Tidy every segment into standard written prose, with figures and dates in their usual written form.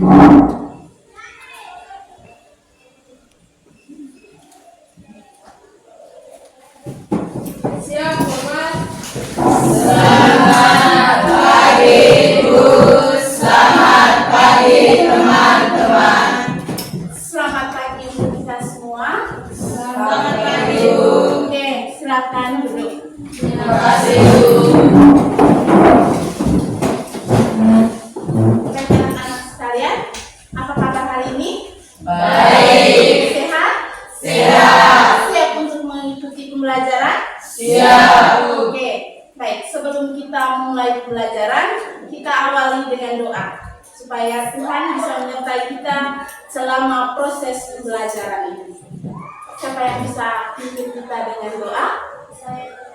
Siap, Bapak. Selamat pagi, Bu. Selamat pagi, teman-teman. Selamat pagi untuk kita semua. Selamat pagi, Bu. Oke, silakan duduk. Terima kasih, Bu. Baik anak-anak sekalian, apa kabar hari ini? Baik. Sehat? Siap. Siap untuk mengikuti pembelajaran? Siap, Bu. Oke, baik. Sebelum kita mulai pembelajaran, kita awali dengan doa supaya Tuhan bisa menyertai kita selama proses pembelajaran ini. Siapa yang bisa pimpin kita dengan doa?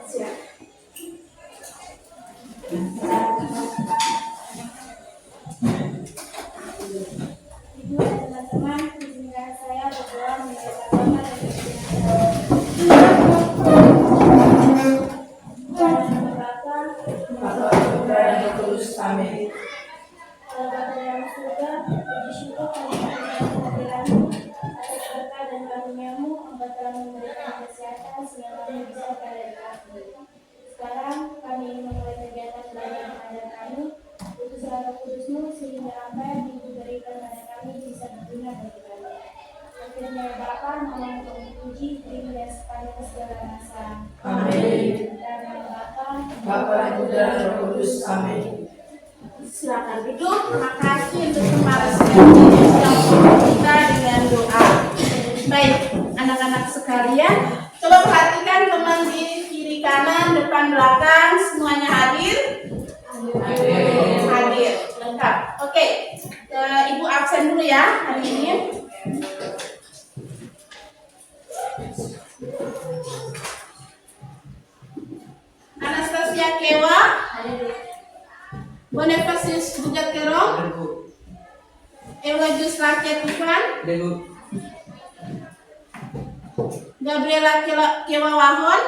Siap. Ibu dan teman-teman, izinkan saya berdoa menjadi Bapa dan Bapa, Putra, dan Roh Kudus. Amin. Bapa dalam surga, puji syukur karena kehadiranmu, atas berkat dan karuniamu, Engkau telah memberikan kesehatan sehingga kami bisa berada di kami. Sekarang kami ingin memulai kegiatan belajar mengajar kami. Utuslah Roh Kudusmu sehingga apa yang diberikan pada kami bisa berguna bagi kami. Akhirnya Bapa, nama Engkau dipuji, dimuliakan sepanjang segala masa. Amin. Dan nama Bapa, Putra, dan Roh Kudus. Amin. Silakan duduk. Terima kasih untuk kemarin yang sudah membantu kita dengan doa. Baik, anak-anak sekalian, coba perhatikan teman di kiri kanan, depan belakang, semuanya hadir? Hadir, lengkap. Oke, Ibu absen dulu ya hari ini. Anastasia Kewa, Bonifacius Bugat Kerong, Elogius Rakyat Ivan, Gabriela Kewa Wahon,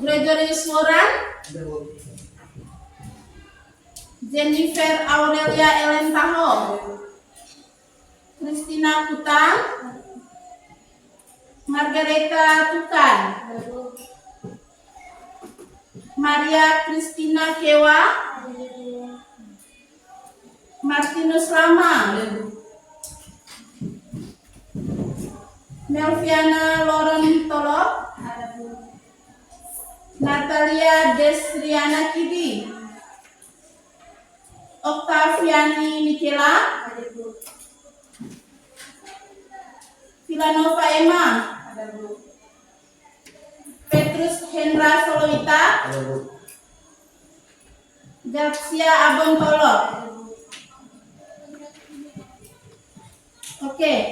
Gregorius Moran, Jennifer Aurelia Ellen Taho, Christina Kutang, Margareta Tukan, Maria Christina Kewa, Martinus Rama, Melviana Loren Tolop, Natalia Desriana Kidi, Octaviani Nikela, Vilanova Emma, Petrus Hendra Soloita, Garcia Abon Tolop. Oke,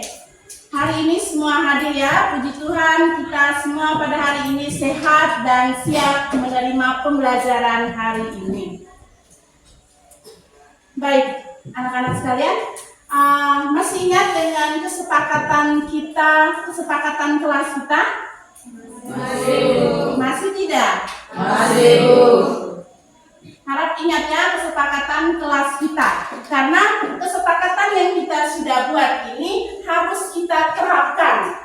hari ini semua hadir ya. Puji Tuhan, kita semua pada hari ini sehat dan siap menerima pembelajaran hari ini. Baik, anak-anak sekalian, masih ingat dengan kesepakatan kita, kesepakatan kelas kita? Masih, Bu. Masih tidak? Masih, Bu. Harap ingat ya kesepakatan kelas kita, karena kesepakatan yang kita sudah buat ini harus kita terapkan.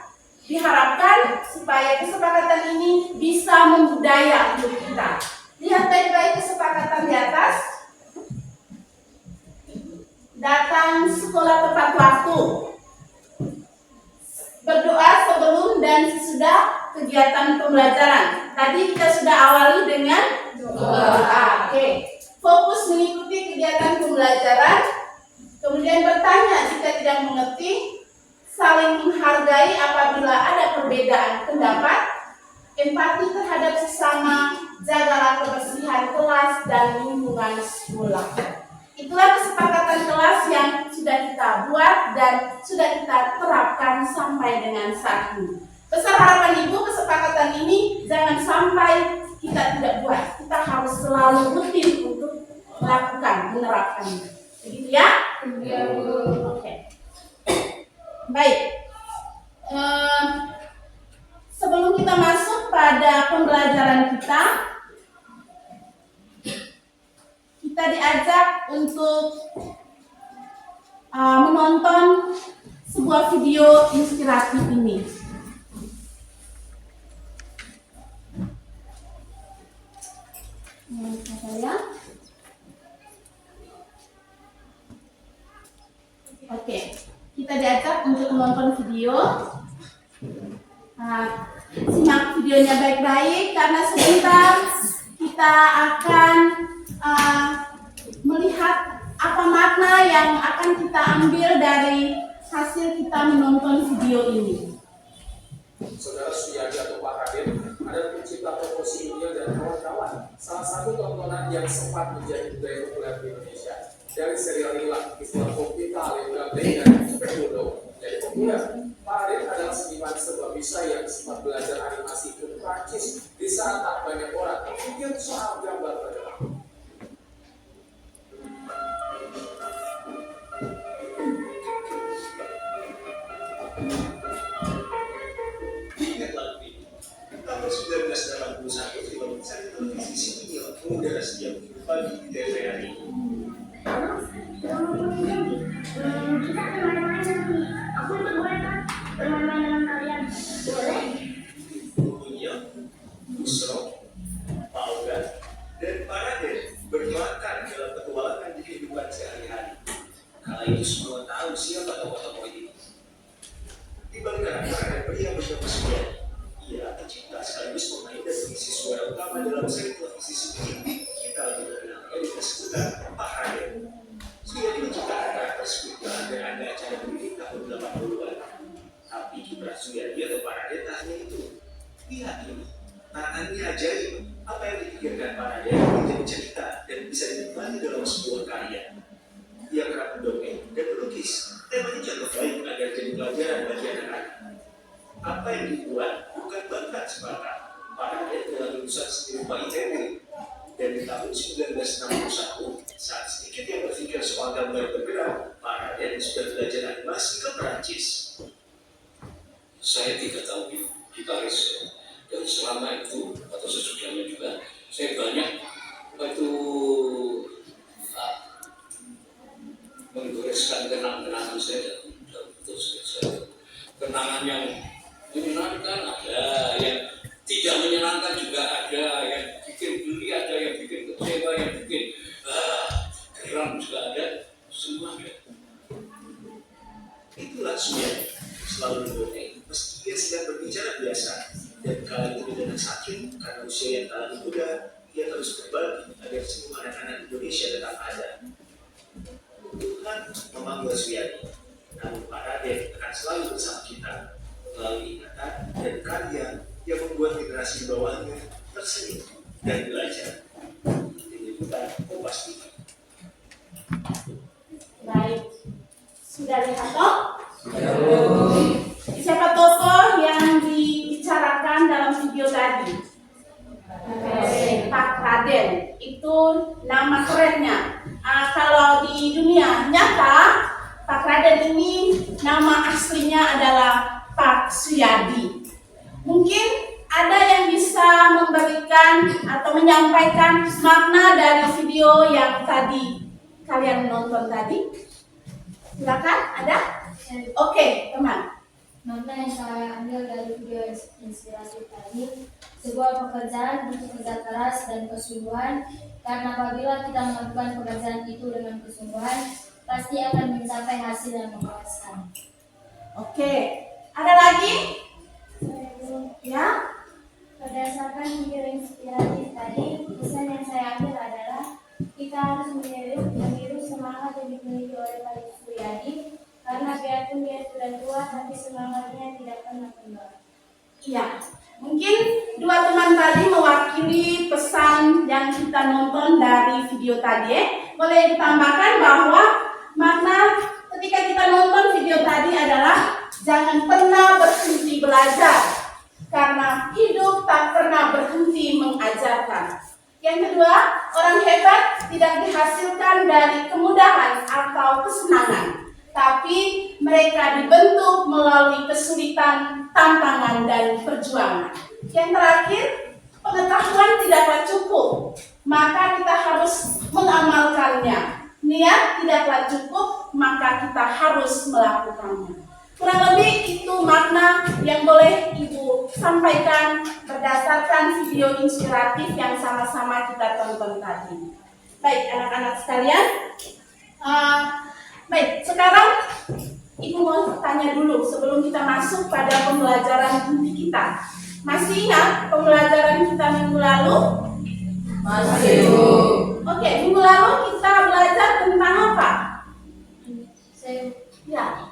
Diharapkan supaya kesepakatan ini bisa membudaya hidup kita. Lihat baik-baik kesepakatan di atas. Datang sekolah tepat waktu. Berdoa sebelum dan sesudah kegiatan pembelajaran. Tadi kita sudah awali dengan doa. Oke. Fokus mengikuti kegiatan pembelajaran. Kemudian bertanya jika tidak mengerti. Saling menghargai apabila ada perbedaan pendapat. Empati terhadap sesama. Jagalah kebersihan kelas dan lingkungan sekolah. Itulah kesepakatan kelas yang sudah kita buat dan sudah kita terapkan sampai dengan saat ini. Besar harapan Ibu, kesepakatan ini jangan sampai kita tidak buat. Kita harus selalu rutin untuk melakukan, menerapkannya. Begitu ya? Iya, Bu. Oke. Baik. Sebelum kita masuk pada pembelajaran kita kita diajak untuk menonton sebuah video inspiratif ini. Oke, kita diajak untuk menonton video. Simak videonya baik-baik karena sebentar kita akan melihat apa makna yang akan kita ambil dari hasil kita menonton video ini. Saudara Suyadi atau Pak Raden adalah pencipta promosi India dan kawan-kawan. Salah satu tontonan yang sempat menjadi budaya populer di Indonesia. Dari serial inilah istilah Kopita, Alenda, dan Pedodo menjadi populer. Pak Raden adalah seniman serba bisa yang sempat belajar animasi ke Prancis di saat tak banyak orang berpikir soal gambar bergerak. Tahun 1981 film seri televisi Sinial mengudara setiap minggu pagi di TVRI. Bukunya, Busro, Pauga, dan Paraden berkelakar dalam petualangan di kehidupan sehari-hari. Kala itu semua tahu siapa tokoh-tokoh ini. Di balik karakter ada pria bernama Suyadi. Ia pencipta sekaligus pemain dan pengisi suara utama dalam seri televisi Sinial. Kita lebih mengenalnya dengan sebutan Pak Raden. Suyadi menciptakan karakter Squidward dan ada acara pendidik tahun 80-an. Tapi kiprah Suyadi atau Pak Raden tak hanya itu. Lihat ini, tangannya ajaib. Apa yang dipikirkan Pak Raden menjadi cerita dan bisa dinikmati dalam sebuah karya. Ia kerap mendongeng dan melukis. Temanya contoh baik agar jadi pelajaran bagi anak-anak. Apa yang dibuat bukan bakat semata. Pak Raden adalah lulusan seni rupa ITB. Dan di tahun 1961, saat sedikit yang berpikir soal gambar bergerak, Pak Raden sudah belajar animasi ke Perancis. Saya tidak tahu di Paris, dan selama itu atau sesudahnya juga saya banyak itu menggoreskan kenangan-kenangan saya dan terus saya kenangan yang menyenangkan ada, yang tidak menyenangkan juga ada, yang bikin geli ada, yang bikin kecewa, yang bikin geram juga ada, semua ada. Itulah Suyadi, selalu mendongeng meski dia sedang berbicara biasa. Dan kala itu dengan sakit karena usia yang tak lagi muda, ia terus berbagi agar semua anak-anak Indonesia tetap ada. Tuhan memanggil Suyadi, namun Pak Raden akan selalu bersama kita melalui ingatan dan karya yang membuat generasi di bawahnya tersenyum dan belajar. Ini bukan Kompas TV. Baik, sudah lihat toh? Siapa tokoh yang dibicarakan dalam video tadi? Pak Raden, itu nama kerennya. Kalau di dunia nyata, Pak Raden ini nama aslinya adalah Pak Suyadi. Mungkin ada yang bisa memberikan atau menyampaikan makna dari video yang tadi kalian nonton tadi. Silakan, ada? Oke, teman. Makna yang saya ambil dari video inspirasi tadi, sebuah pekerjaan butuh kerja keras dan kesungguhan, karena apabila kita melakukan pekerjaan itu dengan kesungguhan, pasti akan mencapai hasil yang memuaskan. Oke, ada lagi? Ya? Berdasarkan video inspiratif tadi, pesan yang saya ambil adalah kita harus meniru semangat yang dimiliki oleh Pak Suyadi, karena biarpun dia sudah tua, tapi semangatnya tidak pernah kendor. Iya. Mungkin dua teman tadi mewakili pesan yang kita nonton dari video tadi. Boleh ditambahkan bahwa makna ketika kita nonton video tadi adalah jangan pernah berhenti belajar, karena hidup tak pernah berhenti mengajarkan. Yang kedua, orang hebat tidak dihasilkan dari kemudahan atau kesenangan, tapi mereka dibentuk melalui kesulitan, tantangan, dan perjuangan. Yang terakhir, Pengetahuan tidaklah cukup, maka kita harus mengamalkannya. Niat tidaklah cukup, maka kita harus melakukannya. Kurang lebih itu makna yang boleh Ibu sampaikan berdasarkan video inspiratif yang sama-sama kita tonton tadi. Baik, anak-anak sekalian. Baik, sekarang Ibu mau tanya dulu sebelum kita masuk pada pembelajaran inti kita. Masih ingat pembelajaran kita minggu lalu? Masih, Bu. Oke, minggu lalu kita belajar tentang apa? Saya Ya,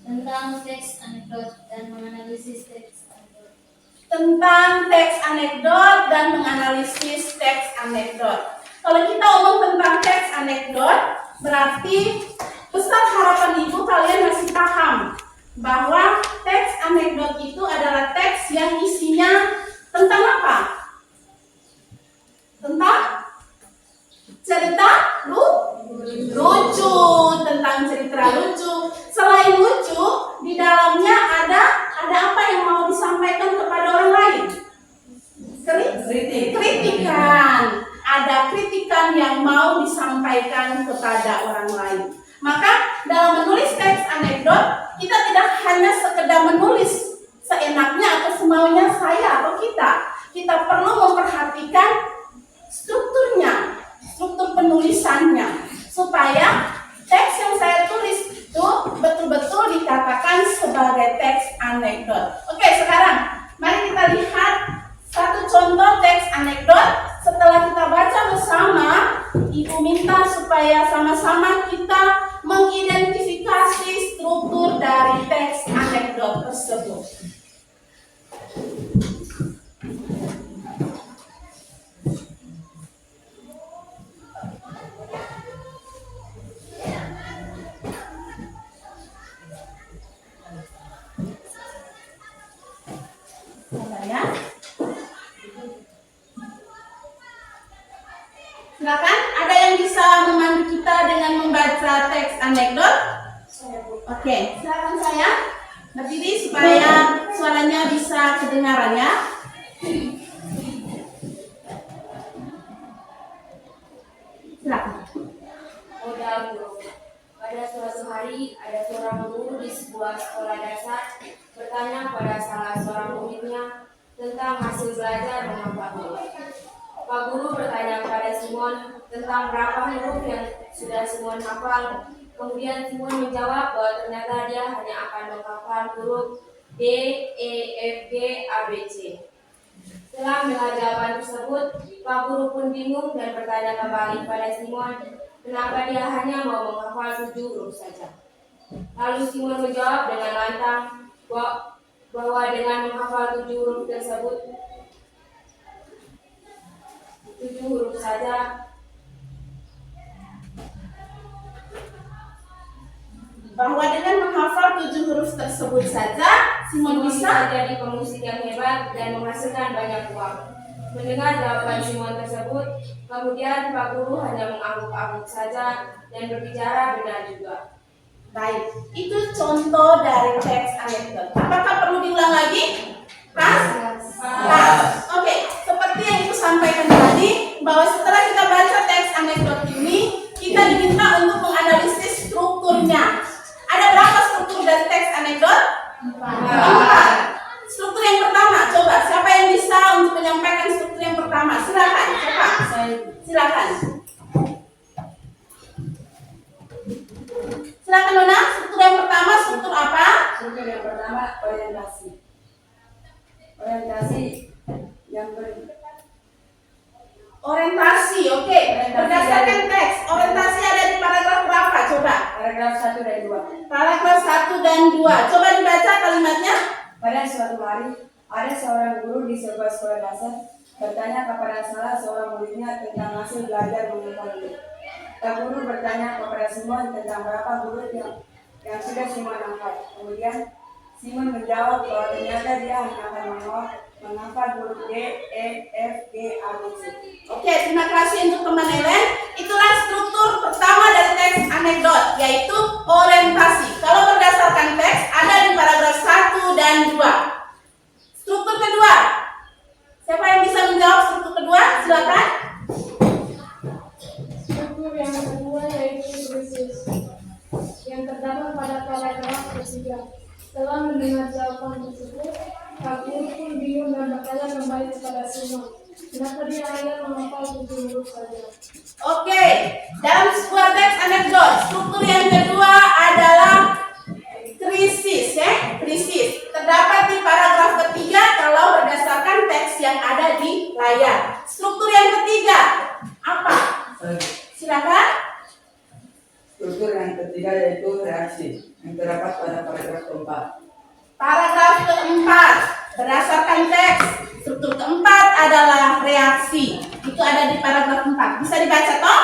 tentang teks anekdot dan menganalisis teks anekdot. tentang teks anekdot dan menganalisis teks anekdot. Kalau kita ngomong tentang teks anekdot, berarti besar harapan Ibu kalian masih paham bahwa teks anekdot itu adalah teks yang isinya tentang apa? Tentang cerita lucu, tentang cerita lucu. Selain lucu, di dalamnya ada apa yang mau disampaikan kepada orang lain? Kritikan. Ada kritikan yang mau disampaikan kepada orang lain. Maka dalam menulis teks anekdot, kita tidak hanya sekedar menulis seenaknya atau semaunya saya atau kita. Kita perlu memperhatikan strukturnya, struktur penulisannya, supaya teks yang saya tulis itu betul-betul dikatakan sebagai teks anekdot. Oke, sekarang mari kita lihat satu contoh teks anekdot. Setelah kita baca bersama, Ibu minta supaya sama-sama kita mengidentifikasi struktur dari teks anekdot tersebut. Ya. Silakan, ada yang bisa memandu kita dengan membaca teks anekdot? Oke, silakan saya berdiri supaya suaranya bisa kedengaran ya. Silakan. Modal guru. Pada suatu hari ada seorang guru di sebuah sekolah dasar bertanya pada salah seorang muridnya tentang hasil belajar menghafal huruf. Pak Guru bertanya kepada Simon tentang berapa huruf yang sudah Simon hafal. Kemudian Simon menjawab bahwa ternyata dia hanya akan menghafal huruf D, E, F, G, A, B, C. Setelah mendengar jawaban tersebut, Pak Guru pun bingung dan bertanya kembali pada Simon kenapa dia hanya mau menghafal 7 huruf saja. Lalu Simon menjawab dengan lantang bahwa dengan menghafal 7 huruf tersebut, 7 huruf saja, bahwa dengan menghafal 7 huruf tersebut saja, Simon bisa jadi pemusik yang hebat dan menghasilkan banyak uang. Mendengar jawaban Simon tersebut, kemudian Pak Guru hanya mengangguk-angguk saja dan berbicara benar juga. baik. Itu contoh dari teks anekdot. Apakah perlu diulang lagi? Pas? Oke, seperti yang Ibu sampaikan tadi, bahwa setelah kita baca teks anekdot ini, kita diminta untuk menganalisis strukturnya. Ada berapa struktur dari teks anekdot? 4. Struktur yang pertama, coba siapa yang bisa untuk menyampaikan struktur yang pertama? Silakan, coba. Silakan. Silakan Nona, struktur yang pertama struktur apa? Struktur yang pertama orientasi. Orientasi yang Orientasi, oke. Berdasarkan teks, orientasi ada di paragraf berapa? Coba. paragraf 1 dan 2. Paragraf 1 dan 2. Coba dibaca kalimatnya. Pada suatu hari, ada seorang guru di sebuah sekolah dasar bertanya kepada salah seorang muridnya tentang hasil belajar menghafal huruf. Pak Guru bertanya kepada Simon tentang berapa huruf yang sudah Simon hafal. Kemudian Simon menjawab bahwa ternyata dia hanya akan menghafal huruf D, E, F, G, A, B, C. Oke, terima kasih untuk teman Ellen. Itulah struktur pertama dari teks anekdot, yaitu orientasi. Kalau berdasarkan teks, ada di paragraf 1 dan 2. Struktur kedua. Siapa yang bisa menjawab saya kembali kepada Simon. Kenapa dia hanya menghafal 7 huruf saja? Oke, dalam sebuah teks anekdot, struktur yang kedua adalah krisis, ya, krisis. Terdapat di paragraf ketiga kalau berdasarkan teks yang ada di layar. Struktur yang ketiga apa? Silakan. Struktur yang ketiga yaitu reaksi yang terdapat pada paragraf keempat. Paragraf keempat berdasarkan teks. Struktur keempat adalah reaksi. Itu ada di paragraf 4. Bisa dibaca toh?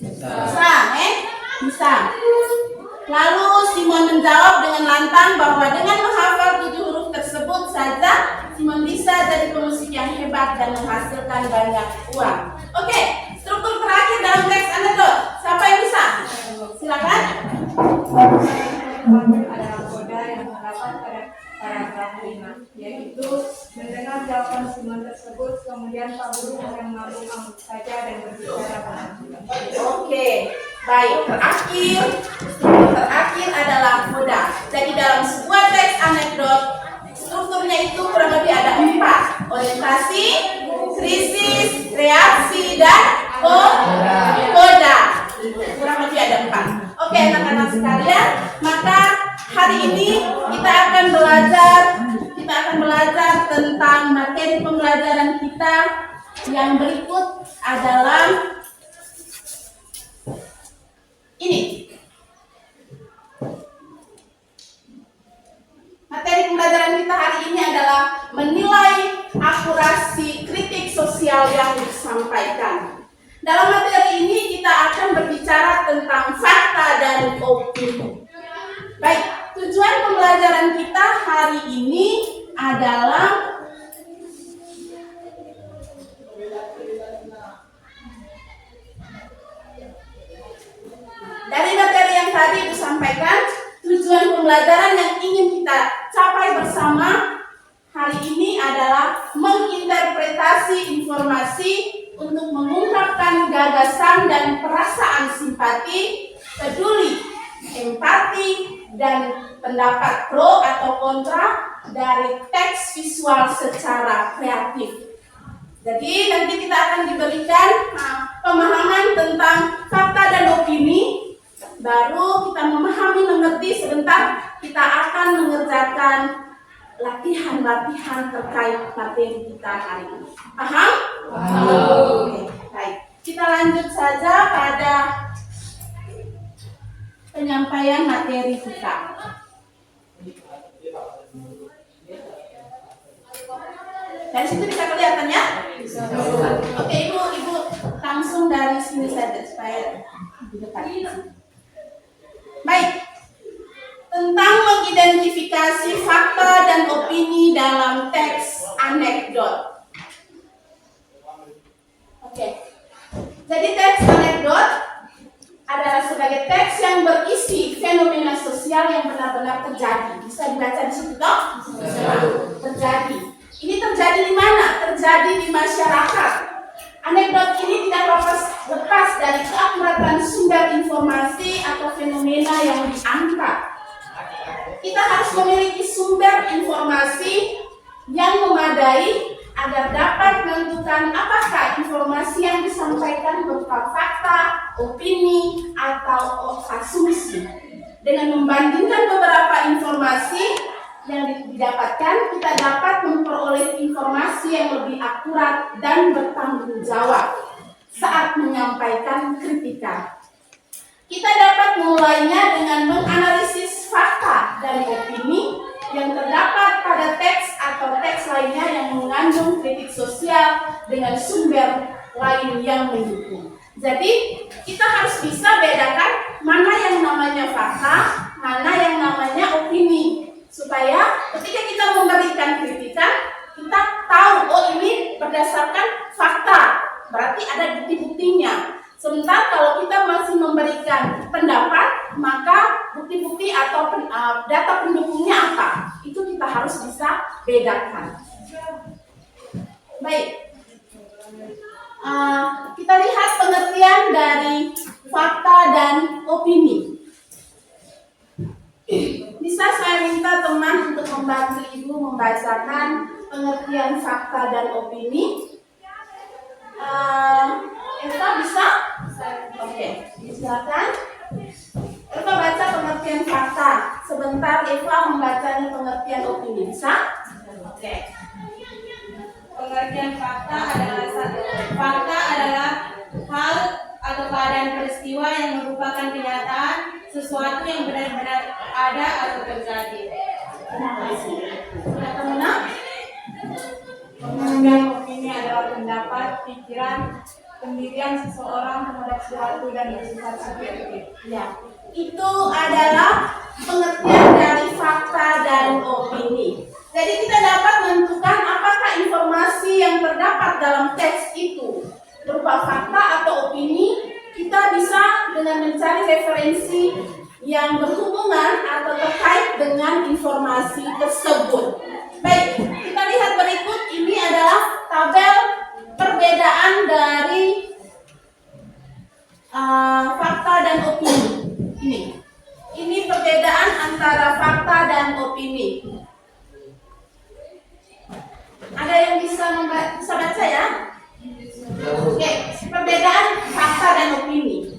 Bisa, Bisa. Lalu Simon menjawab dengan lantang bahwa dengan menghafal 7 huruf tersebut saja Simon bisa jadi pemusik yang hebat dan menghasilkan banyak uang. Oke, struktur terakhir dalam teks anekdot. Siapa yang bisa? Silakan. Adalah koda yang terdapat pada paragraf 5, yaitu mendengar jawaban Simon tersebut, kemudian Pak Guru yang mengangguk saja dan berbicara benar. Oke, baik. Struktur terakhir adalah koda. Jadi dalam sebuah teks anekdot, strukturnya itu kurang lebih ada 4. Orientasi, krisis, reaksi, dan koda. Kurang lebih ada 4. Oke, anak-anak sekalian, maka hari ini kita akan belajar tentang materi pembelajaran kita yang berikut adalah ini. Materi pembelajaran kita hari ini adalah menilai akurasi kritik sosial yang disampaikan. Dalam materi ini kita akan berbicara tentang fakta dan opini. Baik, tujuan pembelajaran kita hari ini adalah dari materi yang tadi disampaikan, tujuan pembelajaran yang ingin kita capai bersama hari ini adalah menginterpretasi informasi untuk mengungkapkan gagasan dan perasaan simpati, peduli, empati, dan pendapat pro atau kontra dari teks visual secara kreatif. Jadi nanti kita akan diberikan pemahaman tentang fakta dan opini. Baru kita mengerti sebentar, kita akan mengerjakan latihan-latihan terkait materi kita hari ini. Paham? Oke, baik. Kita lanjut saja pada penyampaian materi kita. Dari situ bisa kelihatan ya? Oke, ibu langsung dari sini saja supaya di depan. Baik. Tentang mengidentifikasi fakta dan opini dalam teks anekdot. Oke. Jadi teks anekdot adalah sebagai teks yang berisi fenomena sosial yang benar-benar terjadi. Bisa dibaca di situ toh? Terjadi. Ini terjadi di mana? Terjadi di masyarakat. Anekdot ini tidak lepas dari keakuratan sumber informasi atau fenomena yang diangkat. Kita harus memiliki sumber informasi yang memadai agar dapat menentukan apakah informasi yang disampaikan berupa fakta, opini, atau asumsi. Dengan membandingkan beberapa informasi yang didapatkan, kita dapat memperoleh informasi yang lebih akurat dan bertanggung jawab saat menyampaikan kritikan. Kita dapat memulainya dengan menganalisis fakta dan opini yang terdapat pada teks atau teks lainnya yang mengandung kritik sosial dengan sumber lain yang mendukung. Jadi, kita harus bisa bedakan mana yang namanya fakta, mana yang namanya opini. Supaya ketika kita memberikan kritikan, kita tahu, oh ini berdasarkan fakta, berarti ada bukti-buktinya. Sementara kalau kita masih memberikan pendapat, maka bukti-bukti atau data pendukungnya apa? Itu kita harus bisa bedakan. Baik, kita lihat pengertian dari fakta dan opini. Bisa saya minta teman untuk membantu ibu membacakan pengertian fakta dan opini. Eva bisa? Oke, silakan. Eva baca pengertian fakta. Sebentar Eva membacanya pengertian opini. Bisa? Oke. Pengertian fakta adalah hal atau keadaan peristiwa yang merupakan kenyataan, sesuatu yang benar-benar ada atau terjadi. Terima kasih. Silakan Muna. Pengertian opini adalah pendapat, pikiran, pendirian seseorang terhadap suatu dan bersifat subjektif. Ya, itu adalah pengertian dari fakta dan opini. Jadi kita dapat menentukan apakah informasi yang terdapat dalam teks itu berupa fakta atau opini. Kita bisa dengan mencari referensi yang berhubungan atau terkait dengan informasi tersebut. Baik, kita lihat berikut. Ini adalah tabel perbedaan dari fakta dan opini. Ini perbedaan antara fakta dan opini. Ada yang bisa baca ya? Oke, perbedaan fakta dan opini.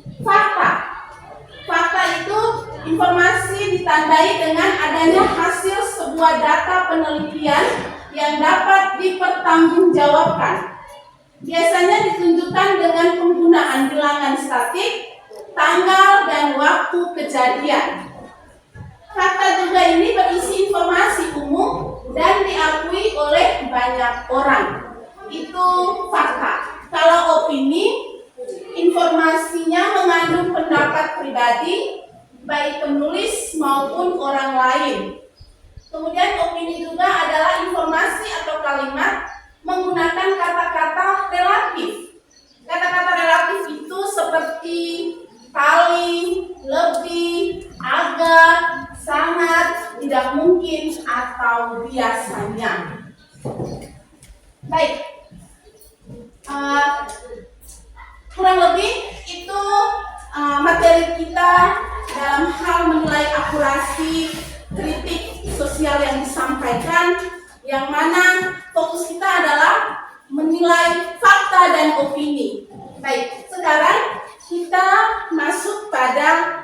Fakta itu informasi ditandai dengan adanya hasil sebuah data penelitian yang dapat dipertanggungjawabkan. Biasanya ditunjukkan dengan penggunaan bilangan statik, tanggal, dan waktu kejadian. Fakta juga ini berisi informasi umum dan diakui oleh banyak orang. Itu fakta. Kalau opini, informasinya mengandung pendapat pribadi, baik penulis maupun orang lain. Kemudian opini juga adalah informasi atau kalimat menggunakan kata-kata relatif. Kata-kata relatif itu seperti paling, lebih, agak, sangat, tidak mungkin, atau biasanya. Baik, kurang lebih itu materi kita dalam hal menilai akurasi kritik sosial yang disampaikan, yang mana fokus kita adalah menilai fakta dan opini. Baik, sekarang kita masuk pada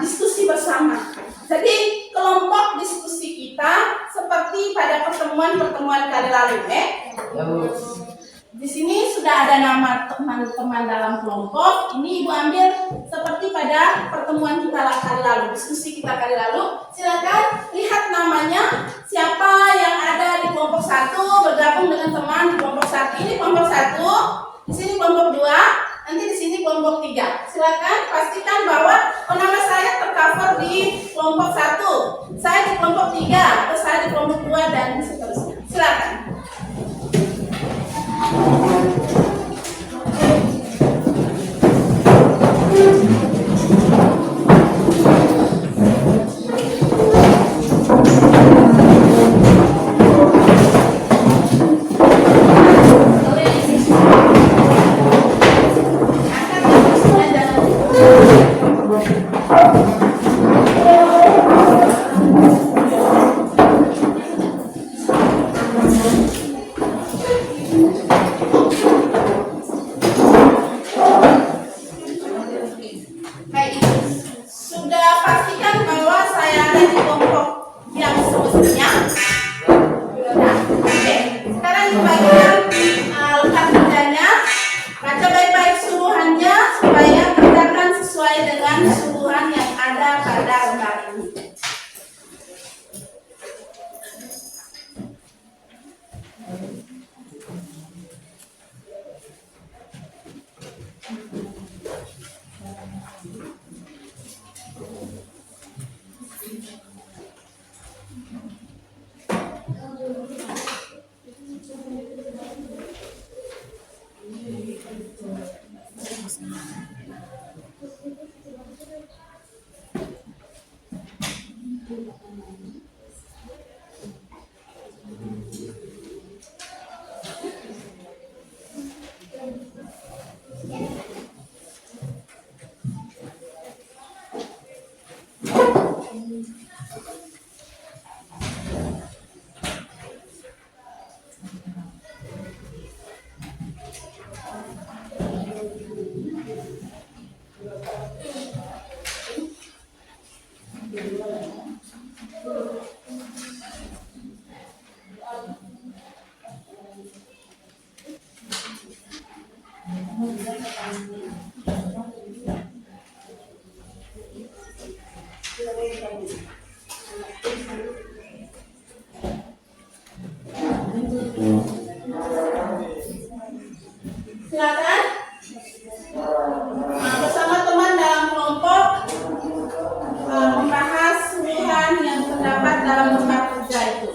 diskusi bersama. Jadi kelompok diskusi kita seperti pada pertemuan kali lalu, Di sini sudah ada nama teman-teman dalam kelompok. Ini Ibu ambil seperti pada pertemuan kita kali lalu, diskusi kita kali lalu. Silakan lihat namanya, siapa yang ada di kelompok 1 bergabung dengan teman di kelompok 1. Ini kelompok 1, di sini kelompok 2, nanti di sini kelompok 3. Silakan pastikan bahwa nama saya tercover di kelompok 1, saya di kelompok 3, atau saya di kelompok 2 dan seterusnya. Silakan. Silakan. Nah, bersama teman dalam kelompok membahas keluhan yang terdapat dalam tempat kerja itu.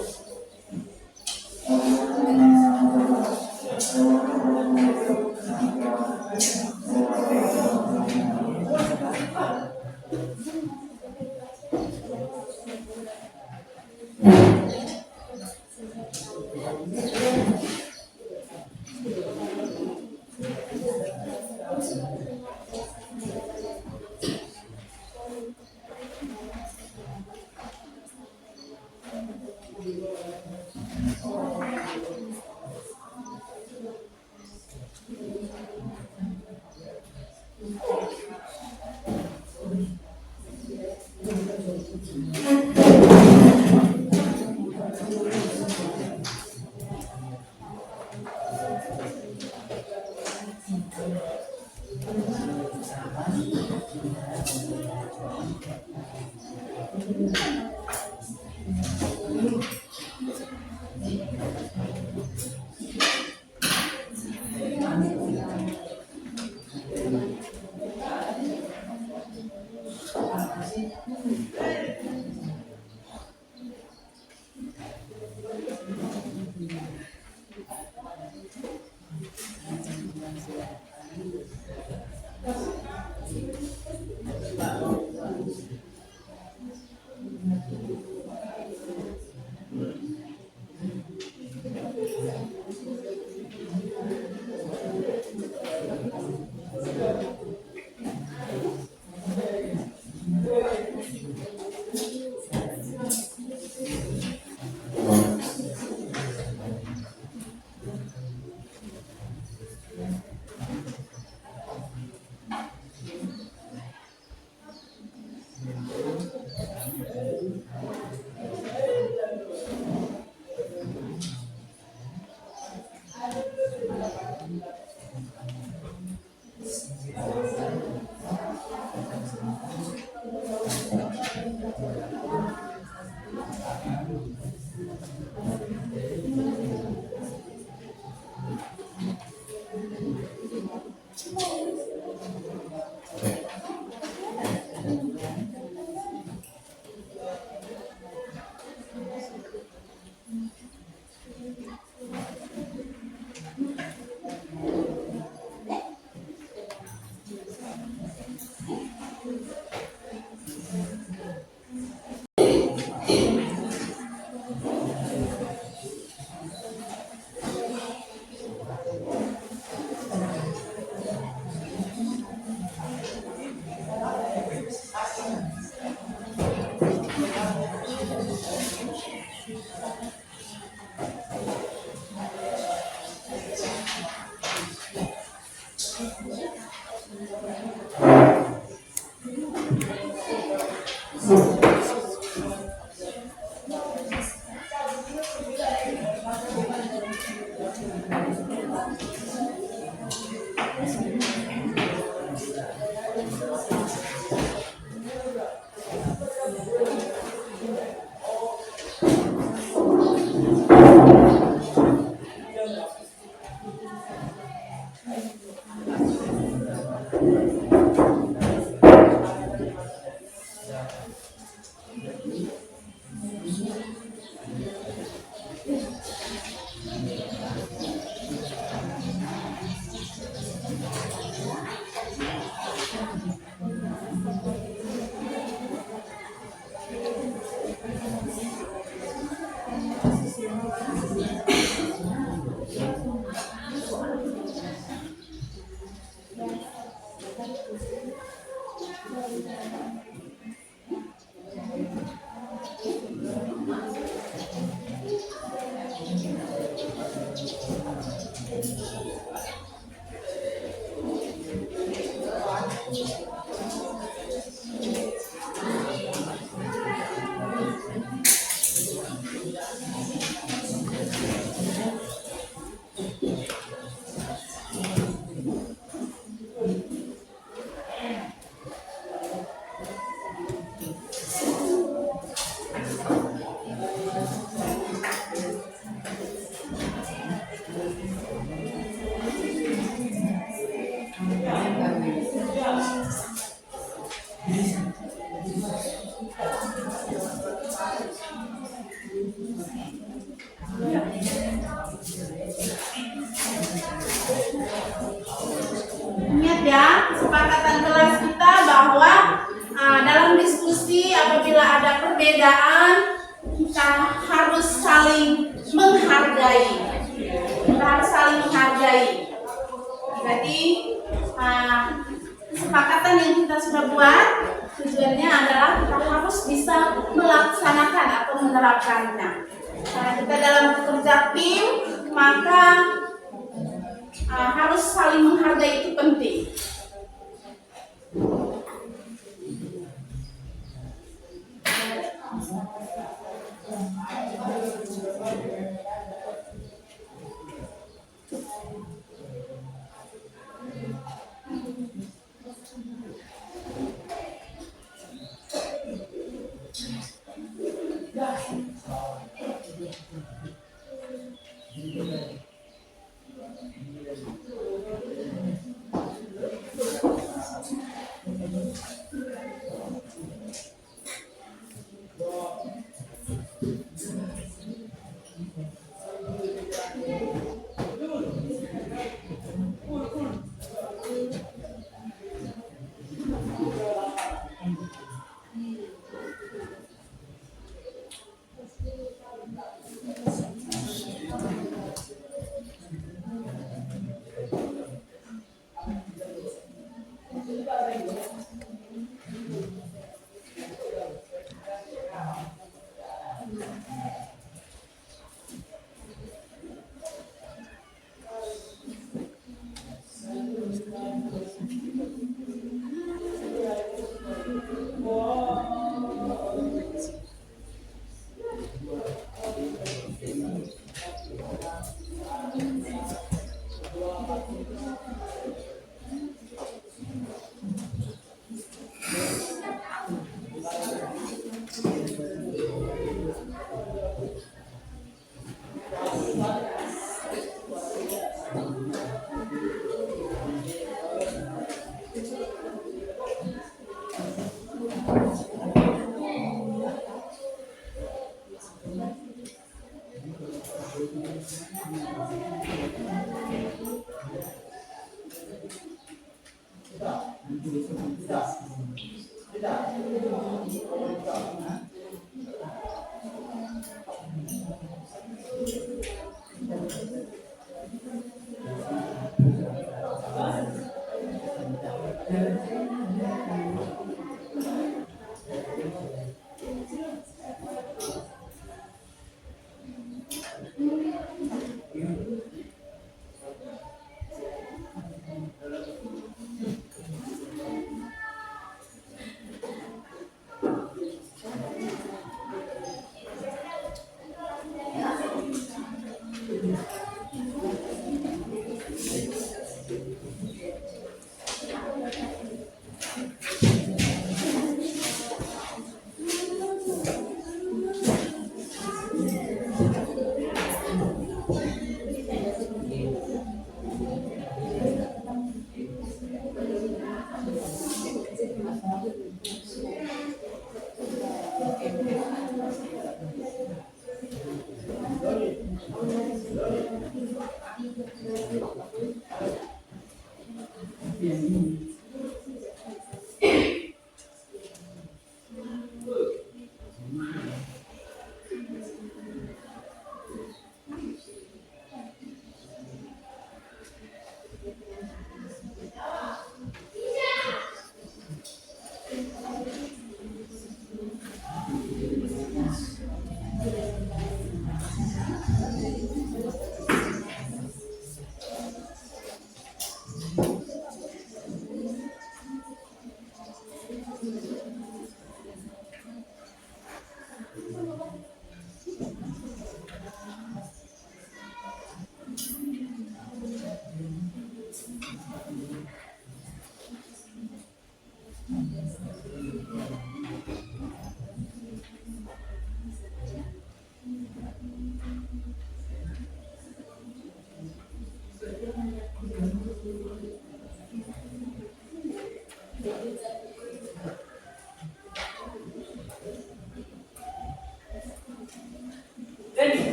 Ingat ya, kesepakatan kelas kita bahwa dalam diskusi apabila ada perbedaan kita harus saling menghargai. Kita harus saling menghargai. Jadi kesepakatan yang kita sudah buat tujuannya adalah kita harus bisa melaksanakan atau menerapkannya. Karena kita dalam bekerja tim, maka harus saling menghargai, itu penting.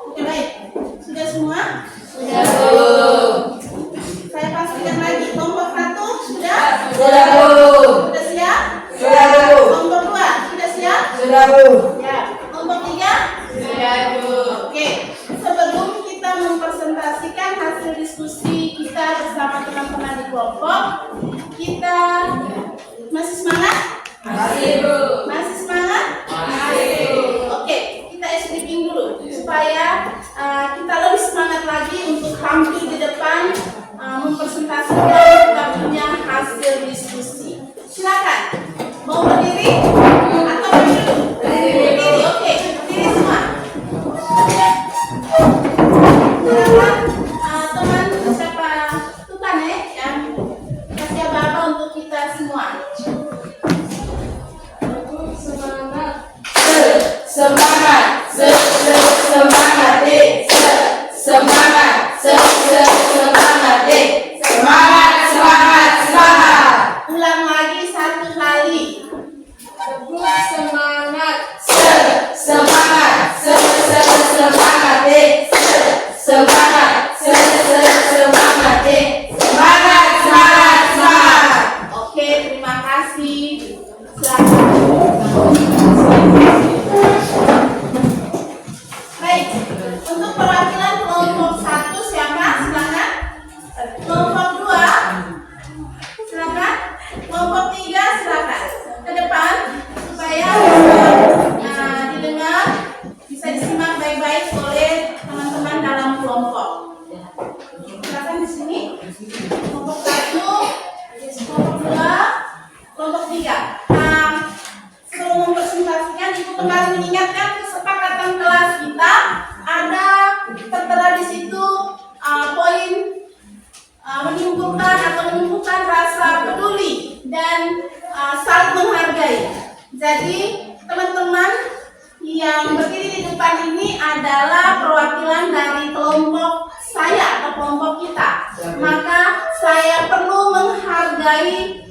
Oke, baik. Sudah semua? Sudah. Saya pastikan lagi. Kelompok 1 sudah? Sudah, Bu. Sudah siap? Sudah, Bu. Kelompok 2 sudah siap? Sudah, Bu. Ya. Kelompok 3? Sudah, Bu. Oke. Sebelum kita mempresentasikan hasil diskusi kita bersama teman-teman di kelompok, kita masih semangat? Masih, Bu. Masih semangat? Masih, Bu. Oke, kita SDPing dulu supaya kita lebih semangat lagi untuk tampil di depan mempresentasikan kita punya hasil diskusi. Silakan. Mau berdiri atau berdiri? Berdiri. Oke, berdiri semua. Silakan teman siapa Tuhan yang kasih aba-aba untuk kita semua. Semangat, semangat deh, semangat, semangat deh, semangat, semangat. Ulang lagi 1 kali. Semangat, semangat, semangat deh, semangat, semangat deh, semangat, semangat. Oke, terima kasih. Baik, untuk perwakilan kelompok 1 siapa? Silakan. Kelompok 2 silakan. Kelompok 3 silakan. Ke depan supaya didengar, bisa disimak baik-baik oleh teman-teman dalam kelompok. Silakan di sini. Kelompok 1, kelompok 2, kelompok 3. Sebelum mempresentasikan, Ibu kembali mengingatkan kesepakatan kelas kita ada tertera di situ poin menimbulkan atau menumbuhkan rasa peduli dan saling menghargai. Jadi teman-teman yang berdiri di depan ini adalah perwakilan dari kelompok saya atau kelompok kita. Maka saya perlu menghargai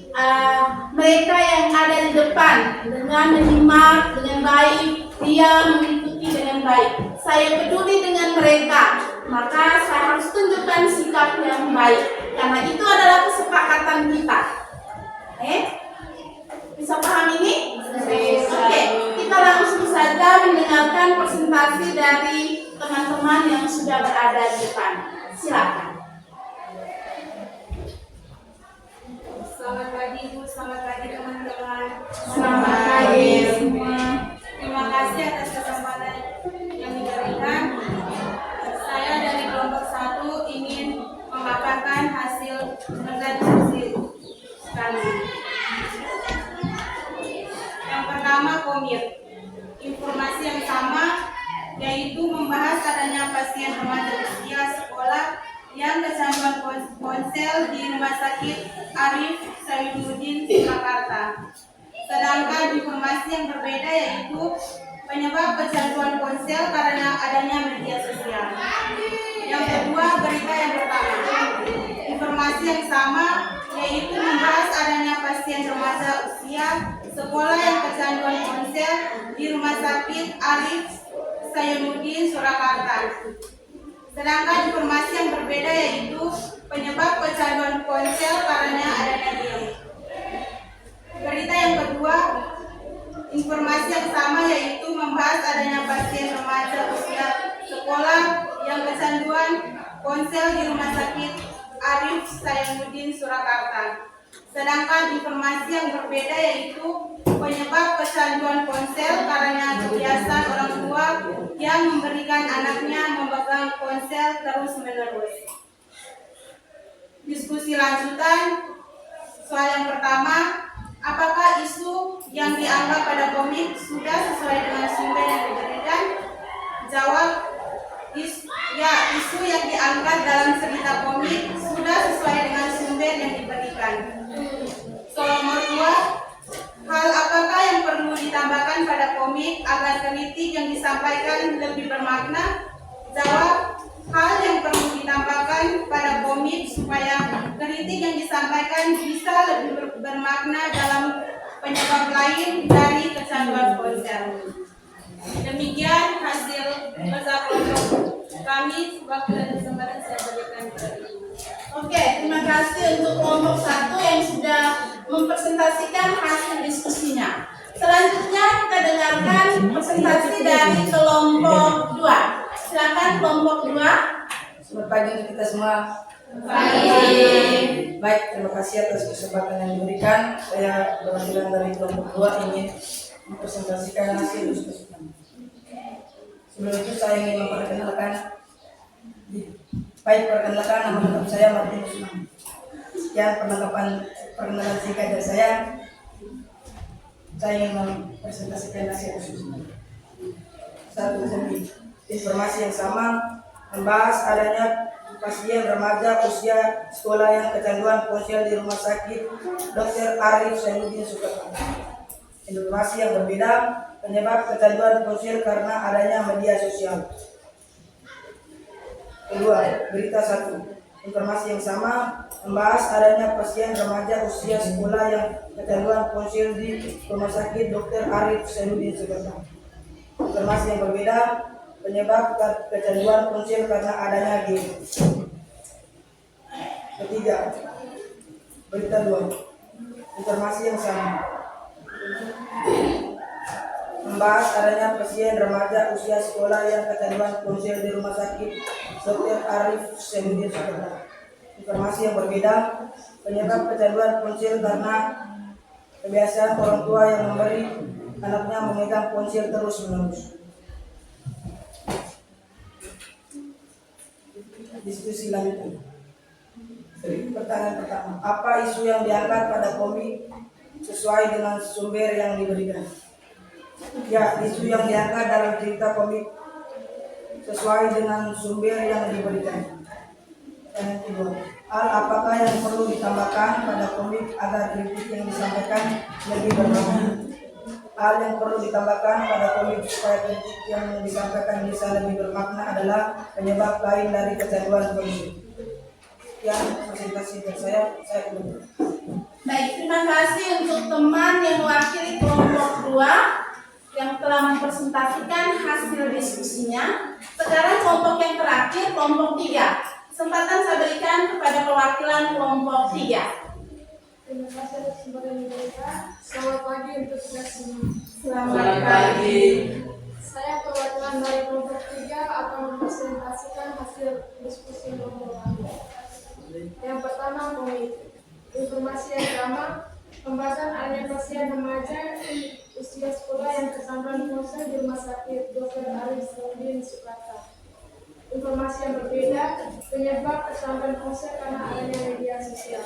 mereka yang ada di depan dengan menyimak dengan baik, dia mengikuti dengan baik. Saya peduli dengan mereka, maka saya harus tunjukkan sikap yang baik karena itu adalah kesepakatan kita. Bisa paham ini? Oke, kita langsung saja mendengarkan presentasi dari teman-teman yang sudah berada di depan. Silakan. Selamat pagi Bu, selamat pagi teman-teman. Selamat pagi semua. Terima kasih atas kesempatan yang diberikan. Saya dari kelompok 1 ingin memaparkan hasil diskusi kami. Yang pertama, komit. Informasi yang sama, yaitu membahas adanya pasien remaja usia sekolah yang kecanduan ponsel di Rumah Sakit Arif Zainuddin Surakarta. Sedangkan informasi yang berbeda yaitu penyebab kecanduan ponsel karena adanya media sosial. Yang kedua, berita yang pertama. Informasi yang sama yaitu membahas adanya pasien remaja usia sekolah yang kecanduan ponsel di Rumah Sakit Arif Zainuddin Surakarta. Sedangkan informasi yang berbeda yaitu penyebab kecanduan ponsel karena adanya game. Berita yang kedua, informasi yang sama yaitu membahas adanya pasien remaja usia sekolah yang kecanduan ponsel di Rumah Sakit Arif Zainuddin Surakarta. Sedangkan informasi yang berbeda yaitu penyebab kecanduan ponsel karena kebiasaan orang tua yang memberikan anaknya memegang ponsel terus-menerus. Diskusi lanjutan. Soal yang pertama, apakah isu yang dianggap pada komik sudah sesuai dengan sumber yang diberikan? Jawab, isu yang diangkat dalam cerita komik sudah sesuai dengan sumber yang diberikan. Soal nomor 2, hal apakah yang perlu ditambahkan pada komik agar kritik yang disampaikan lebih bermakna? Jawab, hal yang perlu ditambahkan pada komik supaya kritik yang disampaikan bisa lebih bermakna dalam penyebab lain dari kecanduan ponsel. Demikian hasil kerja kelompok kami. Waktu dan kesempatan saya berikan kepada Ibu. Oke, terima kasih untuk kelompok 1 yang sudah mempresentasikan hasil diskusinya. Selanjutnya kita dengarkan presentasi dari kelompok 2. Silakan kelompok 2. Selamat pagi untuk kita semua. Baik, terima kasih atas kesempatan yang diberikan. Saya perwakilan dari kelompok 2 ingin mempresentasikan hasil diskusi kami. Sebelum itu saya ingin memperkenalkan nama lengkap saya Martinus Usman. Sekian perkenalan singkat dari saya. Saya ingin mempresentasikan hasil diskusi kami. 1. Informasi yang sama membahas adanya pasien remaja usia sekolah yang kecanduan ponsel di Rumah Sakit Dr. Arif Zainuddin Surakarta. Informasi yang berbeda, penyebab kecanduan ponsel karena adanya media sosial. Kedua, berita 1. Informasi yang sama membahas adanya pasien remaja usia sekolah yang kecanduan ponsel di Rumah Sakit Dr. Arif Zainuddin Surakarta. Informasi yang berbeda, penyebab kecanduan ponsel karena adanya game. Ketiga, berita 2. Informasi yang sama membahas adanya pasien remaja usia sekolah yang kecanduan ponsel di Rumah Sakit Dr. Arif Zainuddin Surakarta. Informasi yang berbeda, penyebab kecanduan ponsel karena kebiasaan orang tua yang memberi anaknya memegang ponsel terus-menerus. Diskusi lanjutan. Pertanyaan pertama, apa isu yang diangkat pada komik sesuai dengan sumber yang diberikan? Ya, isu yang diangkat dalam cerita komik sesuai dengan sumber yang diberikan. Pertanyaan kedua, hal apakah yang perlu ditambahkan pada komik agar kritik yang disampaikan lebih bermakna? Hal yang perlu ditambahkan pada komik supaya kritik yang disampaikan bisa lebih bermakna adalah penyebab lain dari kecanduan ponsel. Yang presentasi dari saya belum. Baik, terima kasih untuk teman yang mewakili kelompok 2 yang telah mempresentasikan hasil diskusinya. Sekarang kelompok yang terakhir, kelompok 3. Kesempatan saya berikan kepada perwakilan kelompok 3. Terima kasih atas kesempatan yang diberikan. Selamat pagi untuk kita semua. Selamat pagi. Saya perwakilan dari kelompok 3 akan mempresentasikan hasil diskusi kelompok 1. Yang pertama, komik. Informasi yang sama, pembahasan adanya pasien remaja usia sekolah yang kecanduan ponsel di Rumah Sakit Dr. Arif Zainuddin Surakarta. Informasi yang berbeda, penyebab kecanduan ponsel karena adanya media sosial.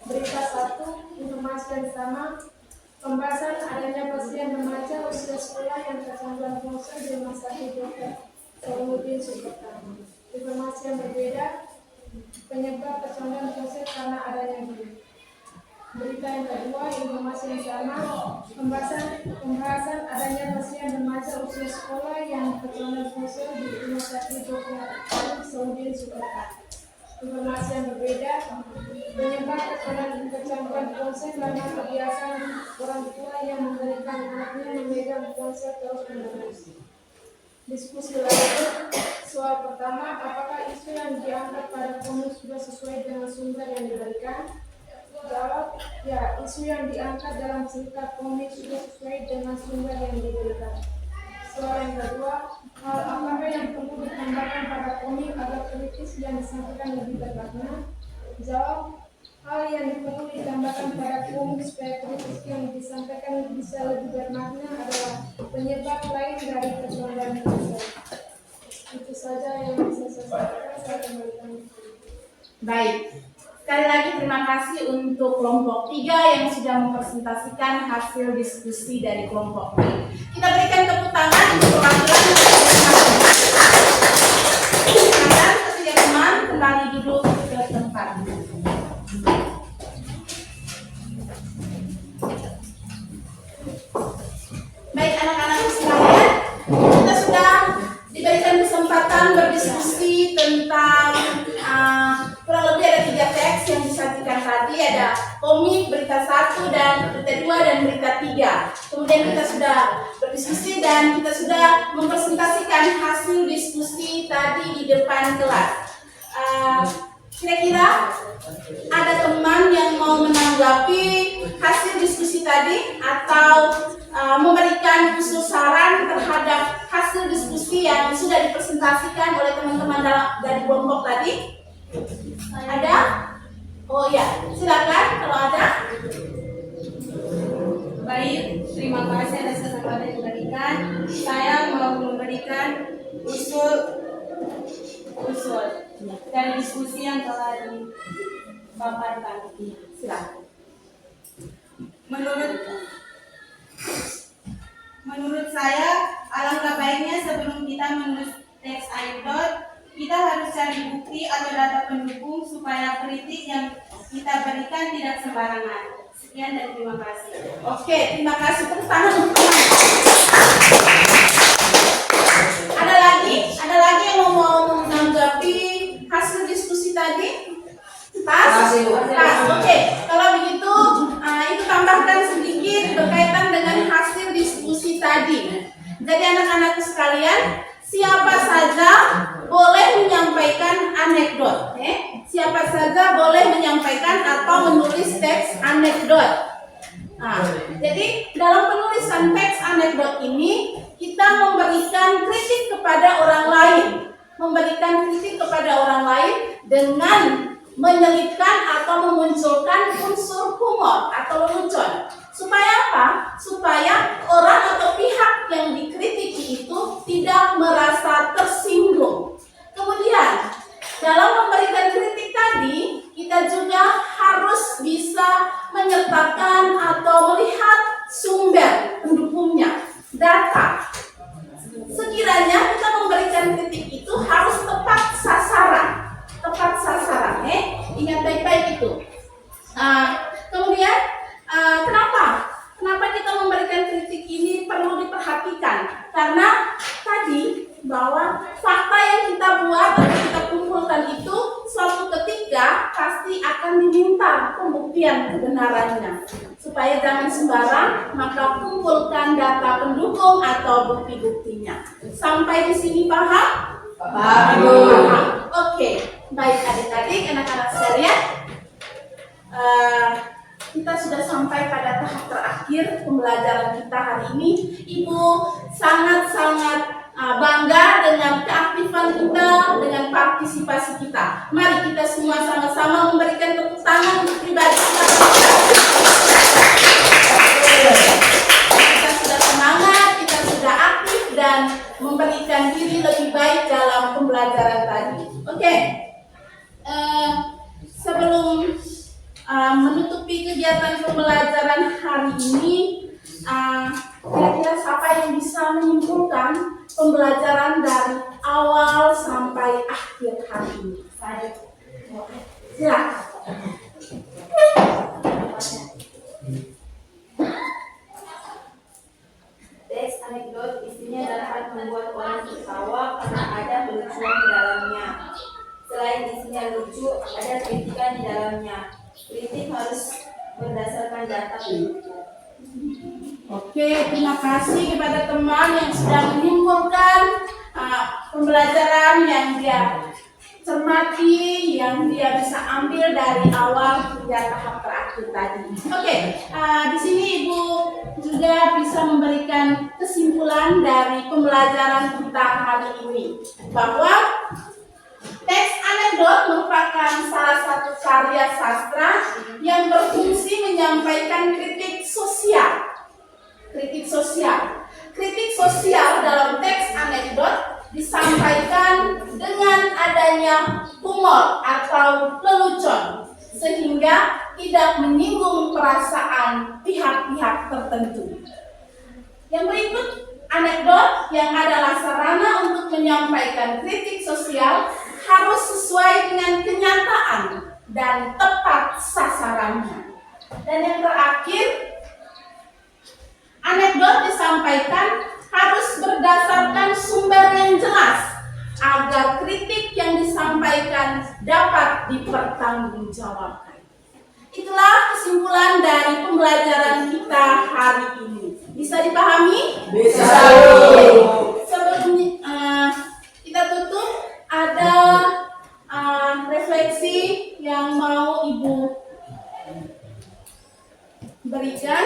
Berita 1, informasi yang sama, pembahasan adanya pasien remaja usia sekolah yang kecanduan ponsel di Rumah Sakit Dr. Zainuddin Surakarta. Informasi yang berbeda, penyebab kecanduan ponsel karena adanya game. Berita yang kedua, informasi yang sama, pembahasan adanya pasien remaja usia sekolah yang kecelakaan sosial di Rumah Sakit Dr. Saudin Sukarta. Informasi yang berbeda, penyebab kecelakaan ponsel karena kebiasaan orang tua yang memberikan anaknya memegang ponsel terus-menerus. Diskusi lanjut, soal pertama, apakah isu yang diangkat pada komik sudah sesuai dengan sumber yang diberikan? Jawab, ya, isu yang diangkat dalam cerita komik sudah sesuai dengan sumber yang diberikan. Soal yang kedua, hal apakah yang perlu ditambahkan pada komik agar kritis yang disampaikan lebih bermakna? Jawab, hal yang perlu ditambahkan pada komik supaya kritis yang disampaikan bisa lebih bermakna adalah penyebab lain dari kecelakaan ponsel. Itu saja yang bisa saya sampaikan. Saya kembalikan. Baik. Sekali lagi terima kasih untuk kelompok 3 yang sudah mempresentasikan hasil diskusi dari kelompok B. Kita berikan tepuk tangan untuk perwakilan ketiga teman kembali duduk ke tempat. Baik anak-anak sekalian, kita sudah diberikan kesempatan berdiskusi tentang kurang lebih ada 3 teks yang disajikan tadi, ada komik, berita 1 dan berita 2 dan berita 3. Kemudian kita sudah berdiskusi dan kita sudah mempresentasikan hasil diskusi tadi di depan kelas. Kira-kira ada teman yang mau menanggapi hasil diskusi tadi atau memberikan usul saran terhadap hasil diskusi yang sudah dipresentasikan oleh teman-teman dari kelompok tadi? Ada? Oh ya, silakan kalau ada. Baik, terima kasih atas kesempatan yang diberikan. Saya mau memberikan usul dari diskusi yang telah dipaparkan. Silakan. Menurut saya, alangkah baiknya sebelum kita menulis teks anekdot, kita harus cari bukti atau data pendukung supaya kritik yang kita berikan tidak sembarangan. Sekian dan terima kasih. Oke, terima kasih. Tepuk tangan untuk teman. Ada lagi yang mau menanggapi hasil diskusi tadi? Pas? Oke. Kalau begitu, itu tambahkan sedikit berkaitan dengan hasil diskusi tadi. Jadi anak-anak sekalian, siapa saja boleh menyampaikan anekdot. Siapa saja boleh menyampaikan atau menulis teks anekdot. Jadi dalam penulisan teks anekdot ini kita memberikan kritik kepada orang lain, dengan menyelipkan atau memunculkan unsur humor atau lelucon. Supaya apa? Supaya orang atau pihak yang dikritiki itu tidak merasa tersinggung. Kemudian dalam memberikan kritik tadi, kita juga harus bisa menyertakan atau melihat sumber pendukungnya, data. Sekiranya kita memberikan kritik itu harus tepat sasaran. Ingat baik-baik itu. Kemudian kenapa kita memberikan kritik ini perlu diperhatikan? Karena tadi bahwa fakta yang kita buat atau kita kumpulkan itu suatu ketika pasti akan diminta pembuktian kebenarannya. Supaya jangan sembarang, maka kumpulkan data pendukung atau bukti-buktinya. Sampai di sini paham? Paham. Oke. Baik adik-adik, anak-anak sekalian, kita sudah sampai pada tahap terakhir pembelajaran kita hari ini. Ibu sangat-sangat bangga dengan keaktifan kita, dengan partisipasi kita. Mari kita semua sama-sama memberikan tepuk tangan untuk pribadi kita. Kita sudah semangat, kita sudah aktif dan memberikan diri lebih baik dalam pembelajaran tadi. Oke. Sebelum menutupi kegiatan pembelajaran hari ini, kira-kira siapa yang bisa menyimpulkan pembelajaran dari awal sampai akhir hari ini? Silakan. senjata penutup. Oke, terima kasih kepada teman yang sudah menyimpulkan pembelajaran yang dia cermati, yang dia bisa ambil dari awal hingga tahap terakhir tadi. Oke, di sini Ibu juga bisa memberikan kesimpulan dari pembelajaran kita hari ini, bahwa teks anekdot merupakan salah satu karya sastra yang berfungsi menyampaikan kritik sosial. Kritik sosial dalam teks anekdot disampaikan dengan adanya humor atau lelucon, sehingga tidak menyinggung perasaan pihak-pihak tertentu. Yang berikut, anekdot yang adalah sarana untuk menyampaikan kritik sosial harus sesuai dengan kenyataan dan tepat sasarannya. Dan yang terakhir, anekdot disampaikan harus berdasarkan sumber yang jelas agar kritik yang disampaikan dapat dipertanggungjawabkan. Itulah kesimpulan dari pembelajaran kita hari ini. Bisa dipahami? Bisa. Sebelum kita tutup, ada refleksi yang mau Ibu berikan.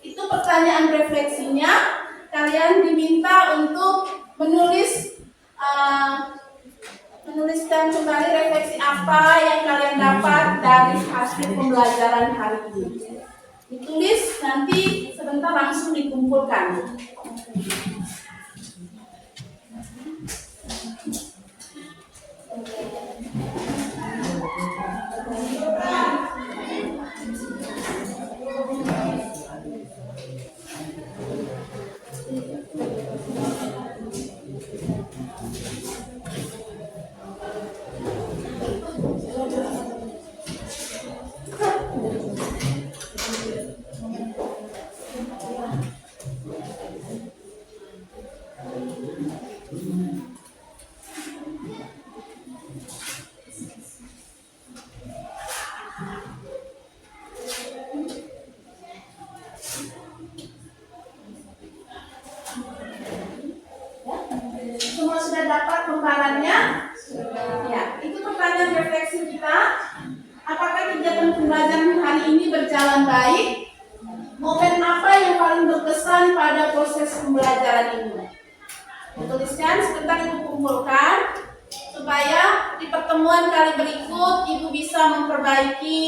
Itu pertanyaan refleksinya. Kalian diminta untuk menuliskan kembali refleksi apa yang kalian dapat dari hasil pembelajaran hari ini. Ditulis, nanti sebentar langsung dikumpulkan. Semua sudah dapat gambarannya? Ya, itu pertanyaan refleksi kita. Apakah kegiatan pembelajaran hari ini berjalan baik? Momen apa yang paling berkesan pada proses pembelajaran ini? Tuliskan, sebentar Ibu kumpulkan, supaya di pertemuan kali berikut Ibu bisa memperbaiki,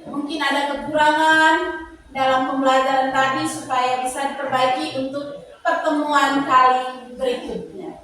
mungkin ada kekurangan dalam pembelajaran tadi, supaya bisa diperbaiki untuk pertemuan kali berikutnya.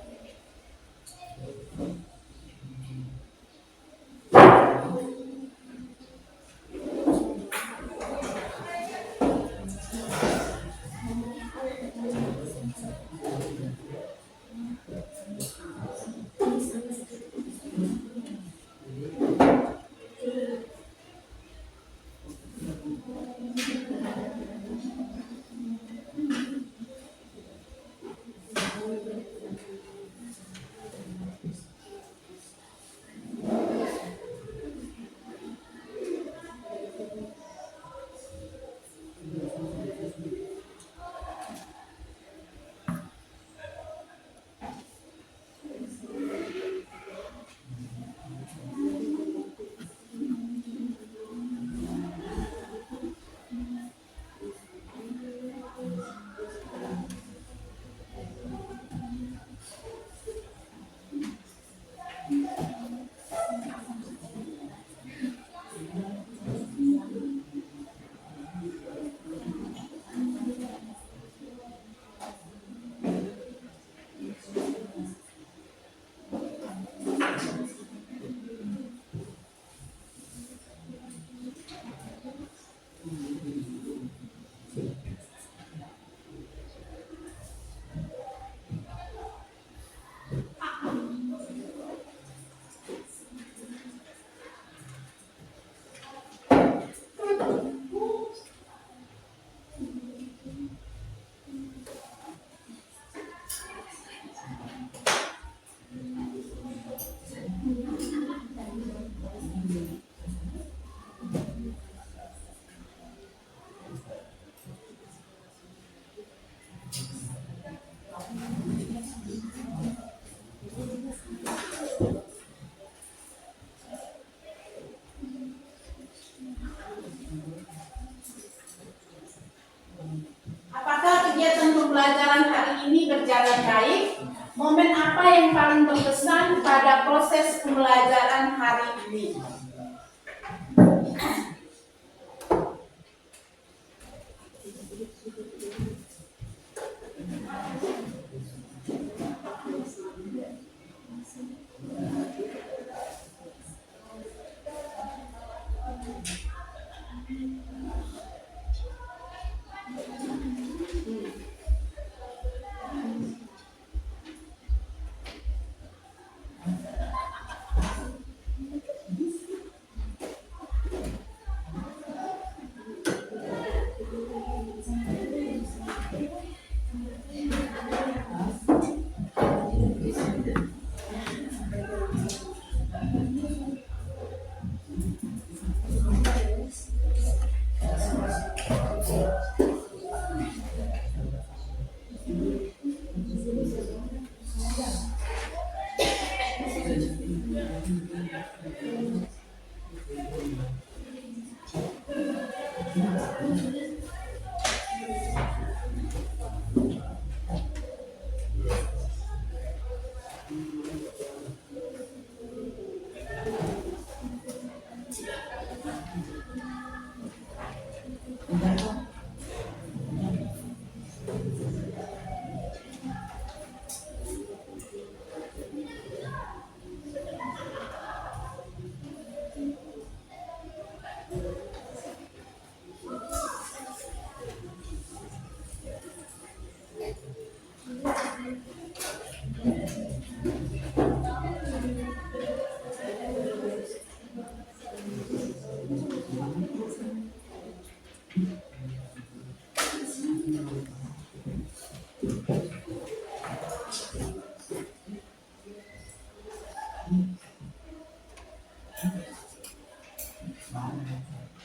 pembelajaran hari ini berjalan baik? Momen apa yang paling berkesan pada proses pembelajaran hari ini?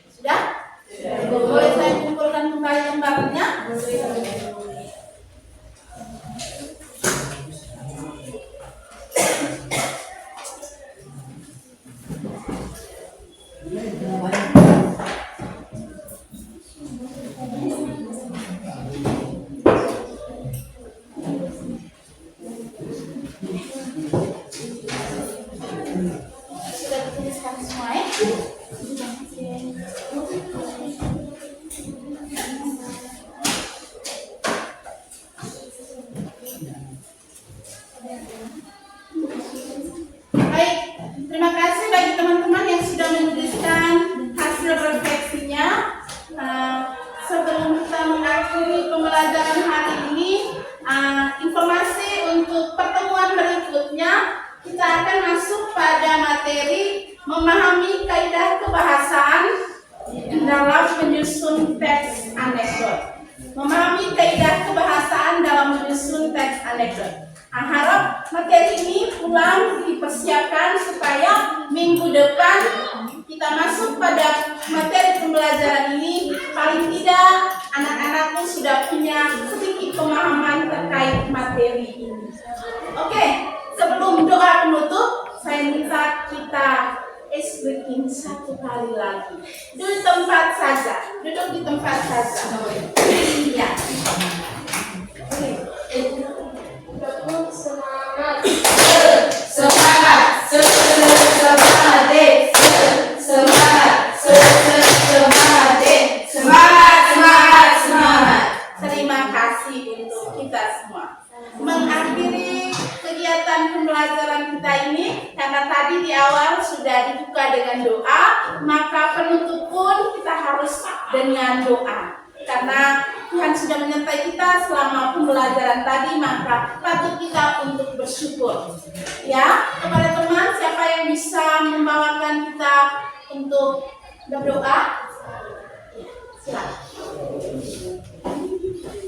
Sudah? Boleh saya kumpulkan kembali lembarnya? Sudah dituliskan semua ya? Baik, terima kasih bagi teman-teman yang sudah menuliskan hasil refleksinya. Sebelum kita mengakhiri pembelajaran hari ini, informasi untuk pertemuan berikutnya, kita akan masuk pada materi memahami kaidah kebahasaan dalam menyusun teks anekdot. Memahami kaidah kebahasaan dalam menyusun teks anekdot. Harap materi ini pulang dipersiapkan supaya minggu depan kita masuk pada materi pembelajaran ini. Paling tidak anak-anakku sudah punya sedikit pemahaman terkait materi ini. Oke, sebelum doa penutup, saya minta kita esprekin satu kali lagi. Duduk tempat saja, duduk di tempat saja. Ya. Semangat. Semangat, semangat, semangat. Terima kasih untuk kita semua. Mengakhiri kegiatan pembelajaran kita ini, karena tadi di awal sudah dibuka dengan doa, maka penutup pun kita harus dengan doa. Karena Tuhan sudah menyertai kita selama pembelajaran tadi, maka patut kita untuk bersyukur. Ya, kepada teman, siapa yang bisa membawakan kita untuk berdoa? Ya, silakan.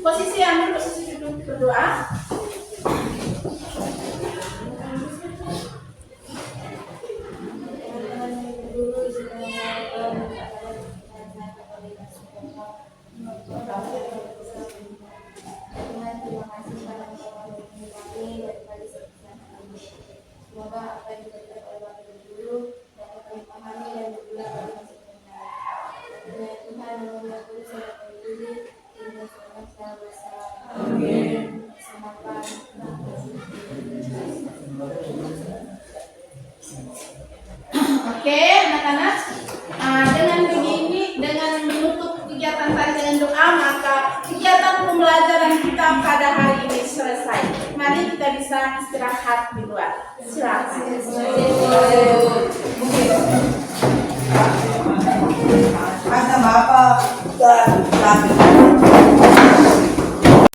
Posisi ambil posisi duduk berdoa. Semoga apa yang diberikan oleh Bapak dan Guru dapat kami pahami dan berguna bagi masa depan. Tuhan menolong saya dan Guru, hingga sekarang. Amin. dengan doa, maka kegiatan pembelajaran kita pada hari ini selesai. Mari kita bisa istirahat di luar. Silakan. Ada apa? Dan